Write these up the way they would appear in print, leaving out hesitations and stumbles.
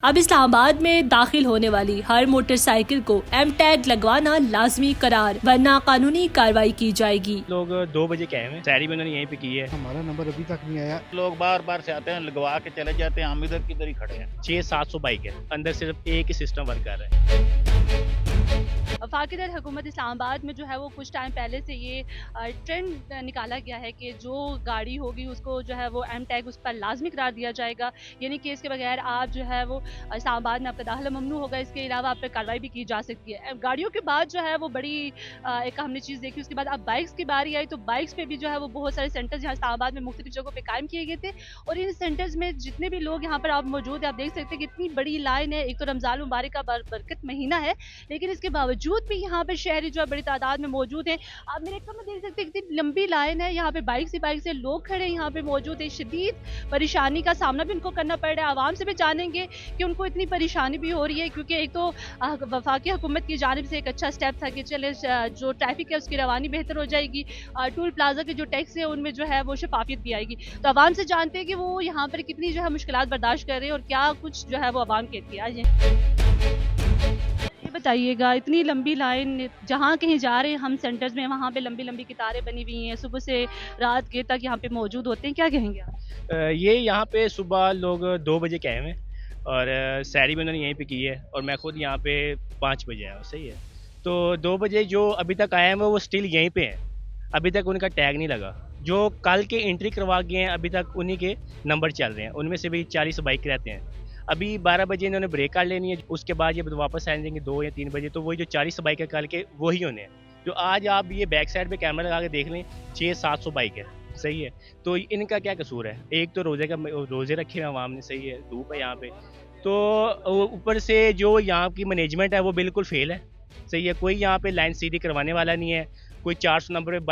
अब इस्लामाबाद में दाखिल होने वाली हर मोटरसाइकिल को एम टैग लगवाना लाजमी करार, वरना कानूनी कार्रवाई की जाएगी। लोग 2 बजे के आए हैं, सैरी भी उन्होंने यहीं पे की है। हमारा नंबर अभी तक नहीं आया। लोग बार बार से आते हैं, लगवा के चले जाते हैं, हम इधर किधर ही खड़े हैं। 600-700 बाइक है, अंदर सिर्फ एक ही सिस्टम वर्क कर रहा है। वफाकीदार हुकूमत इस्लामाबाद में जो है वो कुछ टाइम पहले से ये ट्रेंड निकाला गया है कि जो गाड़ी होगी उसको जो है वो एम टैग उस पर लाजमी करार दिया जाएगा, यानी कि इसके बगैर आप जो है वो इस्लामाबाद में आपका दाखिला ममनू होगा। इसके अलावा आप पर कार्रवाई भी की जा सकती है। गाड़ियों के बाद जो है वो बड़ी एक हमने चीज़ देखी। उसके बाद अब बाइक्स की बारी आई तो बाइक्स पे भी जो है वो बहुत सारे सेंटर्स यहाँ इस्लामाबाद में मुख्तलिफ जगहों पर कायम किए गए थे, और इन सेंटर्स में जितने भी लोग यहाँ पर आप मौजूद है, आप देख सकते हैं कि इतनी बड़ी लाइन है। एक तो रमज़ान मुबारक का बरकत महीना है, लेकिन इसके बावजूद भी यहाँ पे शहरी जो है बड़ी तादाद में मौजूद हैं। आप मेरे कम में देख सकते हैं कितनी लंबी लाइन है। यहाँ पे बाइक से लोग खड़े यहाँ पे मौजूद है। शदीद परेशानी का सामना भी उनको करना पड़ रहा है। आवाम से भी जानेंगे कि उनको इतनी परेशानी भी हो रही है, क्योंकि एक तो वफाकी हुकूमत की जानिब से एक अच्छा स्टेप था कि चले जो ट्रैफिक है उसकी रवानी बेहतर हो जाएगी, टोल प्लाजा के जो टैक्स है उनमें जो है वो शफाफियत भी आएगी। तो आवाम से जानते हैं कि वो यहाँ पर कितनी जो है मुश्किलात बर्दाश्त कर रहे हैं और क्या कुछ जो है वो आवाम कहती है। बताइएगा, इतनी लंबी लाइन, जहाँ कहीं जा रहे हैं हम सेंटर्स में, वहाँ पे लंबी लंबी कतारें बनी हुई हैं, सुबह से रात के तक यहाँ पे मौजूद होते हैं, क्या कहेंगे आप? ये यहाँ पे सुबह लोग 2 बजे के आए हैं और सैरी भी उन्होंने यहीं पे की है, और मैं खुद यहाँ पे 5 बजे आया हूँ। सही है, तो 2 बजे जो अभी तक आए हैं वो स्टिल यहीं पे हैं, अभी तक उनका टैग नहीं लगा। जो कल के एंट्री करवा गए हैं अभी तक उन्हीं के नंबर चल रहे हैं, उनमें से भी 40 बाइक रहते हैं। अभी 12 बजे इन्होंने ब्रेक कर लेनी है, उसके बाद ये वापस आ जाएंगे 2 या 3 बजे, तो वही जो 40 बाइक है कल के वही होने हैं। जो आज आप ये बैक साइड पे कैमरा लगा के देख लें, 600-700 बाइक है। सही है, तो इनका क्या कसूर है? एक तो रोज़े रखे हुए आवाम ने, सही है, धूप है यहाँ पे, तो ऊपर से जो यहाँ की मैनेजमेंट है वो बिल्कुल फेल है। सही है, कोई यहाँ पे लाइन सीधी करवाने वाला नहीं है। कोई 400 नंबर पे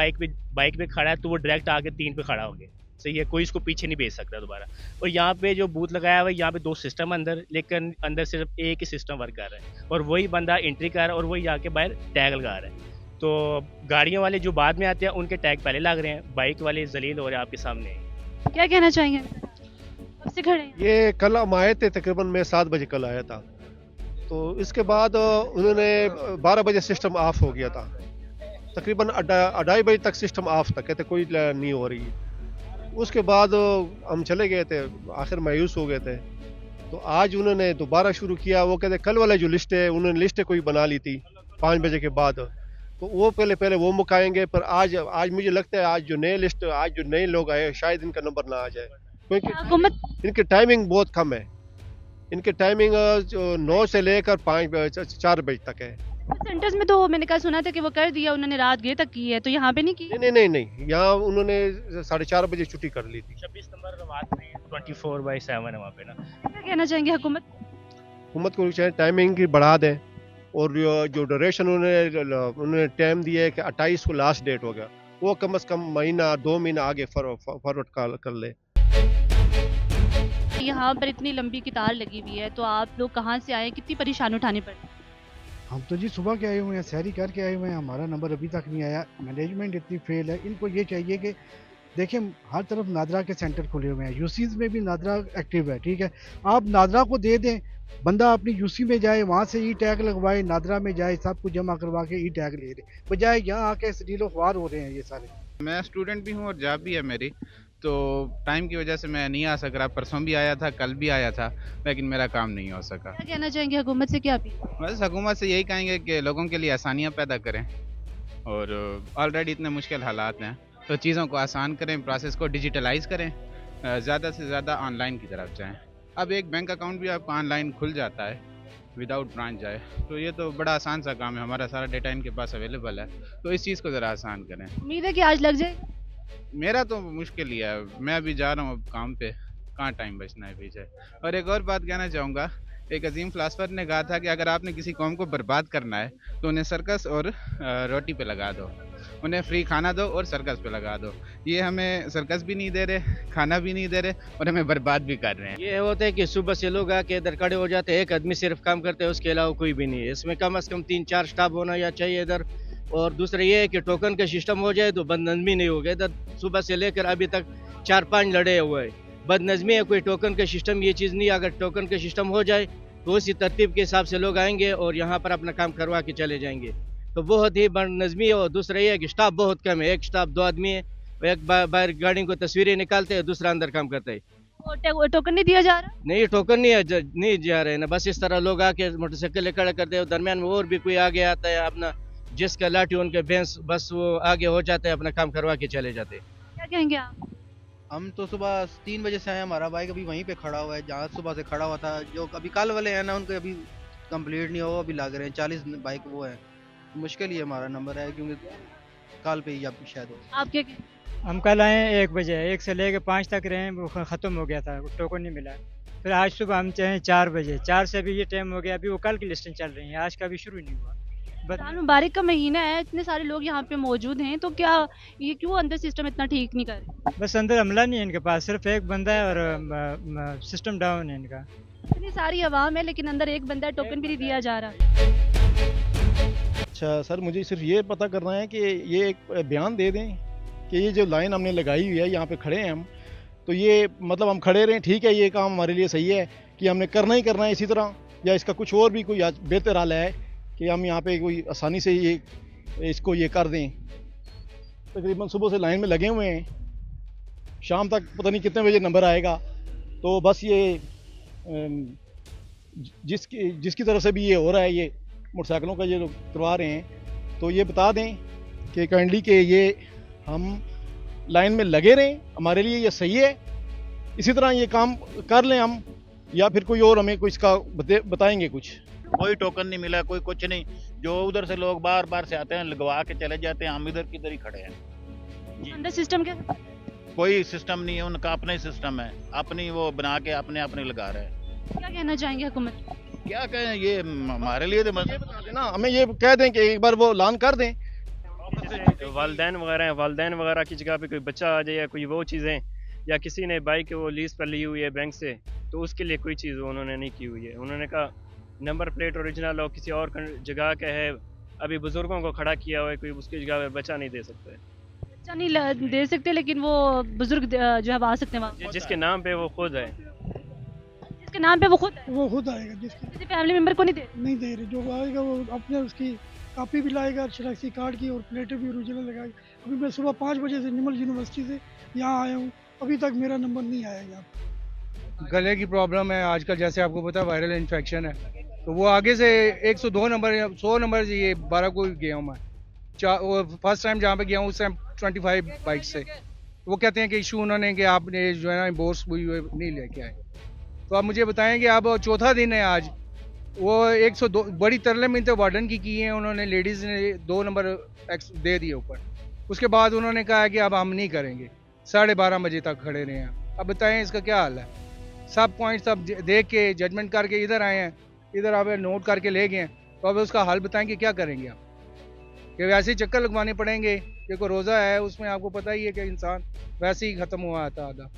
बाइक पे खड़ा है तो वो डायरेक्ट आके 3 पे खड़ा हो गया। सही है, कोई इसको पीछे नहीं भेज सकता दोबारा। और यहाँ पे जो बूथ लगाया हुआ है, यहाँ पे 2 सिस्टम अंदर, लेकिन अंदर सिर्फ एक ही सिस्टम वर्क कर रहा है, और वही बंदा एंट्री कर रहा है और वही आके बाहर टैग लगा रहा है। तो गाड़ियों वाले जो बाद में आते हैं उनके टैग पहले लग रहे हैं, बाइक वाले जलील हो रहे हैं आपके सामने। क्या कहना चाहेंगे? कब से खड़े हैं? ये कल हम आए थे, तकरीबन मैं 7 बजे कल आया था, तो इसके बाद उन्होंने 12 बजे सिस्टम ऑफ हो गया था। तकरीबन 2:30 बजे तक सिस्टम ऑफ था, कहते कोई नहीं हो रही। उसके बाद हम चले गए थे, आखिर मायूस हो गए थे। तो आज उन्होंने दोबारा शुरू किया। वो कहते कल वाला जो लिस्ट है, उन्होंने लिस्ट कोई बना ली थी 5 बजे के बाद, तो वो पहले वो मुकाएंगे। पर आज मुझे लगता है आज जो नए लोग आए शायद इनका नंबर ना आ जाए, क्योंकि इनकी टाइमिंग बहुत कम है। इनकी टाइमिंग 9 से लेकर 4 बजे तक है। सेंटर्स में तो मैंने कहा सुना था कि वो कर दिया उन्होंने, रात गए तक की है, तो यहाँ पे नहीं की? नहीं, यहाँ उन्होंने 4:30 बजे छुट्टी कर ली थी। 26 नंबर रात में 24/7 है वहाँ पे ना। क्या कहना चाहेंगे हुकूमत को? चाहे टाइमिंग की बढ़ा दें, और जो ड्यूरेशन उन्होंने टाइम दिया है कि 28 को लास्ट डेट हो गया, वो कम से कम महीना 2 महीना आगे फॉरवर्ड कर ले। यहाँ पर इतनी लंबी कतार लगी हुई है, तो आप लोग कहाँ से आए, कितनी परेशानी उठानी पड़ी? हम तो जी सुबह के आए हुए हैं, सैरी करके आए हुए हैं, हमारा नंबर अभी तक नहीं आया। मैनेजमेंट इतनी फेल है। इनको ये चाहिए कि देखिए हर तरफ नादरा के सेंटर खुले हुए हैं, यूसीज में भी नादरा एक्टिव है, ठीक है, आप नादरा को दे दें, बंदा अपनी यूसी में जाए, वहाँ से ई टैग लगवाए, नादरा में जाए, सब कुछ जमा करवा के ई टैग ले ले, बजाय यहाँ आके डीलो ख्वार हो रहे हैं ये सारे। मैं स्टूडेंट भी हूँ और जॉब भी है मेरी, तो टाइम की वजह से मैं नहीं आ सक रहा। परसों भी आया था, कल भी आया था, लेकिन मेरा काम नहीं हो सका। क्या कहना चाहेंगे हुकूमत से? क्या अपील? बस हुकूमत से यही कहेंगे कि लोगों के लिए आसानियाँ पैदा करें, और ऑलरेडी इतने मुश्किल हालात हैं, तो चीज़ों को आसान करें, प्रोसेस को डिजिटलाइज करें, ज़्यादा से ज़्यादा ऑनलाइन की तरफ जाएँ। अब एक बैंक अकाउंट भी आपका ऑनलाइन खुल जाता है विदाउट ब्रांच जाए, तो ये तो बड़ा आसान सा काम है। हमारा सारा डेटा इनके पास अवेलेबल है, तो इस चीज़ को ज़रा आसान करें। उम्मीद है कि आज लग जाए। मेरा तो मुश्किल ही है, मैं अभी जा रहा हूँ अब काम पे, कहाँ टाइम बचना है पीछे। और एक और बात कहना चाहूँगा, एक अजीम फिलासफर ने कहा था कि अगर आपने किसी कौम को बर्बाद करना है तो उन्हें सर्कस और रोटी पे लगा दो, उन्हें फ्री खाना दो और सर्कस पे लगा दो। ये हमें सर्कस भी नहीं दे रहे, खाना भी नहीं दे रहे, और हमें बर्बाद भी कर रहे हैं। ये होता है कि सुबह से लोग आके इधर खड़े हो जाते हैं, एक आदमी सिर्फ काम करते हैं, उसके अलावा कोई भी नहीं है। इसमें कम से कम 3-4 स्टाफ होना या चाहिए इधर। और दूसरा ये है कि टोकन का सिस्टम हो जाए तो बदनज़मी नहीं होगा। इधर सुबह से लेकर अभी तक 4-5 लड़े हुए हैं, बदनज़मी है, कोई टोकन का सिस्टम ये चीज़ नहीं है। अगर टोकन का सिस्टम हो जाए तो उसी तरतीब के हिसाब से लोग आएंगे और यहाँ पर अपना काम करवा के चले जाएंगे। तो बहुत ही बदनज़मी है। और दूसरा ये है कि स्टाफ बहुत कम है, एक स्टाफ 2 आदमी है, एक बाहर गाड़ी को तस्वीरें निकालते हैं, दूसरा अंदर काम करता है। टोकन नहीं दिया जा रहा? नहीं, टोकन नहीं है, नहीं जा रहे हैं ना, बस इस तरह लोग आके मोटरसाइकिल खड़ा करते हैं, दरमियान में और भी कोई आगे आता है, अपना जिसका लाठी उनके भैंस बस वो आगे हो जाते हैं, अपना काम करवा के चले जाते हैं। क्या कहेंगे आप? हम तो सुबह 3 बजे से आए, हमारा बाइक अभी वहीं पे खड़ा हुआ है जहाँ सुबह से खड़ा हुआ था। जो अभी कल वाले हैं ना, उनके अभी कंप्लीट नहीं हुआ, अभी लग रहे हैं 40 बाइक वो है। मुश्किल ही हमारा नंबर है क्योंकि कल पे ही अब शायद हो। आप क्या कहें? हम कल आए 1 बजे, 1 से लेके 5 तक रहे, वो ख़त्म हो गया था, टोकन नहीं मिला। फिर आज सुबह हम चाहें 4 बजे, 4 से भी ये टाइम हो गया, अभी वो कल की लिस्टिंग चल रही है, आज का भी शुरू नहीं हुआ। रमज़ान मुबारक का महीना है, इतने सारे लोग यहाँ पे मौजूद हैं, तो क्या ये क्यों अंदर सिस्टम इतना ठीक नहीं कर रहे? बस अंदर हमला नहीं है इनके पास, सिर्फ एक बंदा है और सिस्टम डाउन है इनका। इतनी सारी आवाम है लेकिन अंदर एक बंदा है, टोकन भी नहीं दिया जा रहा। अच्छा सर, मुझे सिर्फ ये पता करना है कि ये एक बयान दे दें कि ये जो लाइन हमने लगाई हुई है, यहाँ पे खड़े हैं हम, तो ये मतलब हम खड़े रहें, ठीक है, ये काम हमारे लिए सही है कि हमने करना ही करना है इसी तरह, या इसका कुछ और भी कोई बेहतर हाल है कि हम यहाँ पे कोई आसानी से ये इसको ये कर दें। तकरीबन सुबह से लाइन में लगे हुए हैं, शाम तक पता नहीं कितने बजे नंबर आएगा। तो बस ये जिसकी तरफ से भी ये हो रहा है, ये मोटरसाइकिलों का ये लोग करवा रहे हैं, तो ये बता दें कि काइंडली कि ये हम लाइन में लगे रहें, हमारे लिए ये सही है, इसी तरह ये काम कर लें हम, या फिर कोई और हमें कोई इसका बताएंगे कुछ। कोई टोकन नहीं मिला, कोई कुछ नहीं। जो उधर से लोग बार बार से आते हैं, लगवा के चले जाते हैं, हम इधर की इधर ही खड़े हैं जी। अंदर सिस्टम क्या? कोई सिस्टम नहीं है, उनका अपना ही सिस्टम है, अपनी वो बना के अपने अपने लगा रहे हैं। क्या कहना चाहेंगे हुकूमत? क्या कहें, ये हमारे लिए तो ये बता दें ना, हमें ये कह दें कि एक बार वो ऐलान कर दें। जो वालदैन वगैरह हैं, वालदैन वगैरह की जगह पे कोई बच्चा आ जाए या कोई वो चीज़ें, या किसी ने बाइक वो लीज पर ली हुई है बैंक से, तो उसके लिए कोई चीज़ उन्होंने नहीं की हुई है। उन्होंने कहा नंबर प्लेट ओरिजिनल हो, किसी और जगह का है, अभी बुजुर्गों को खड़ा किया हुआ है, कोई उसकी जगह पे बच्चा नहीं दे सकते। बच्चा नहीं दे सकते, लेकिन वो बुजुर्ग जो है आ सकते हैं वहाँ। जिसके नाम पे वो खुद है, जिसके नाम पे वो खुद है, वो खुद आएगा, जिसकी किसी फैमिली मेंबर को नहीं दे नहीं दे रहे, जो आएगा वो अपने उसकी कॉपी भी लाएगा, शनाख्ती कार्ड की, और प्लेटें भी ओरिजिनल लगाएगा। अभी मैं सुबह 5 बजे से निमल यूनिवर्सिटी से यहाँ आया हूँ, अभी तक मेरा नंबर नहीं आया यहाँ। गले की प्रॉब्लम है आजकल, जैसे आपको पता है वायरल इन्फेक्शन है, तो वो आगे से 102 नंबर या 100 नंबर से ये 12 को गया हूँ मैं। वो फर्स्ट टाइम जहाँ पे गया हूँ उस टाइम 25 बाइक से, वो कहते हैं कि इशू उन्होंने कि आपने जो है ना बोर्स नहीं लेके आए। तो आप मुझे बताएं कि अब चौथा दिन है आज, वो 102 बड़ी तरले मिलते वार्डन की हैं उन्होंने, लेडीज़ ने 2 नंबर एक्स दे दिए ऊपर। उसके बाद उन्होंने कहा कि अब हम नहीं करेंगे, 12:30 बजे तक खड़े रहे हैं। अब बताएं इसका क्या हाल है? सब पॉइंट्स अब देख के जजमेंट करके इधर आए हैं, इधर आप नोट करके ले गए हैं, तो अब उसका हल बताएं कि क्या करेंगे आप? कि वैसे ही चक्कर लगवाने पड़ेंगे, कि कोई रोज़ा है उसमें आपको पता ही है कि इंसान वैसे ही ख़त्म हुआ था आधा।